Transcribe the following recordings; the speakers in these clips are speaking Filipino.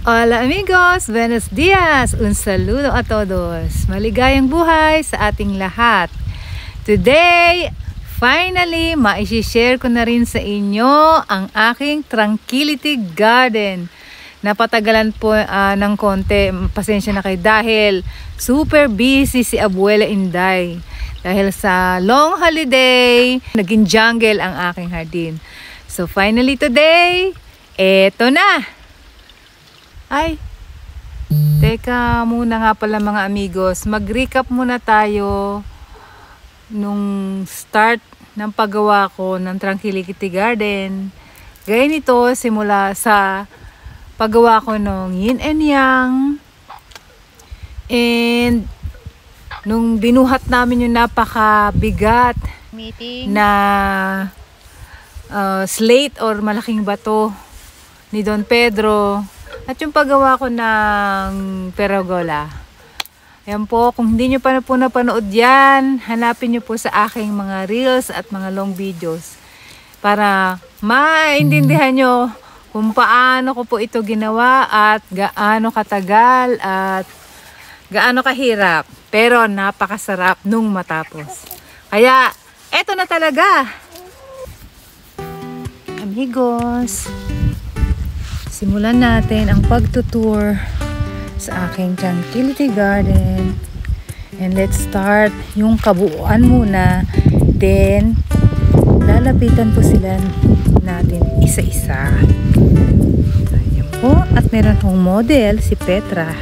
Hola amigos, buenos dias, un saludo a todos. Maligayang buhay sa ating lahat. Today, finally, maishishare ko na rin sa inyo ang aking Tranquility Garden. Napatagalan po ng konti, pasensya na kayo dahil super busy si Abuela Inday. Dahil sa long holiday, naging jungle ang aking hardin. So finally today, eto na! Ay, teka muna nga pala mga amigos, mag-recap muna tayo nung start ng paggawa ko ng Tranquility Garden. Gaya nito, simula sa paggawa ko ng Yin and Yang, and nung binuhat namin yung napakabigat na slate or malaking bato ni Don Pedro, at yung paggawa ko ng pergola. Ayan po, kung hindi nyo pa na po napanood yan, hanapin nyo po sa aking mga reels at mga long videos para maintindihan nyo kung paano ko po ito ginawa at gaano katagal at gaano kahirap. Pero napakasarap nung matapos. Kaya, eto na talaga. Amigos, simulan natin ang pagtutour sa aking Tranquility Garden. And let's start yung kabuuan muna. Then, lalapitan po sila natin isa-isa. Ayan po. At meron hong model, si Petra.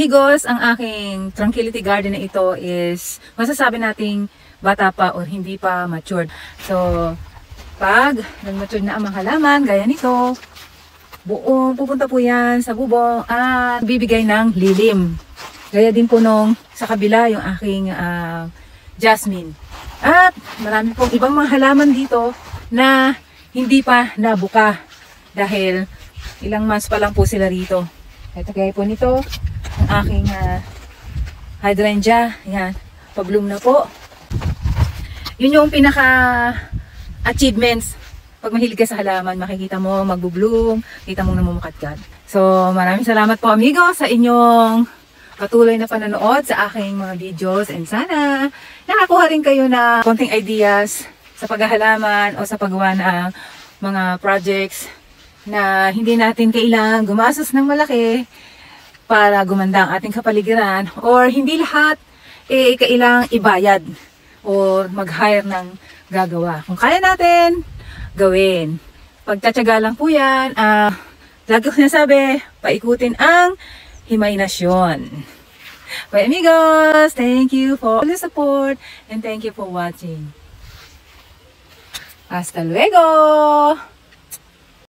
amigos, ang aking tranquility garden na ito is masasabi nating bata pa or hindi pa matured. So, pag nag-mature na ang mga halaman, gaya nito, buong pupunta po yan sa bubong at bibigay ng lilim. Gaya din po nung sa kabila yung aking jasmine. At marami pong ibang mga halaman dito na hindi pa nabuka dahil ilang months pa lang po sila rito. Ito kaya po nito, ang aking hydrangea. Yan, pa-bloom na po. Yun yung pinaka-achievements. Pag mahilig ka sa halaman, makikita mo magbo-bloom, kita mo namumukadkad. So, maraming salamat po amigo sa inyong patuloy na panonood sa aking mga videos. And sana nakakuha rin kayo na konting ideas sa paghahalaman o sa paggawa ng mga projects na hindi natin kailangan gumastos ng malaki para gumanda ang ating kapaligiran, or hindi lahat kailangang ibayad or mag-hire ng gagawa. Kung kaya natin, gawin. Pagtatsaga lang po yan. Lagi ko sinasabi, paikutin ang imahinasyon. Bye amigos! Thank you for all the support and thank you for watching. Hasta luego!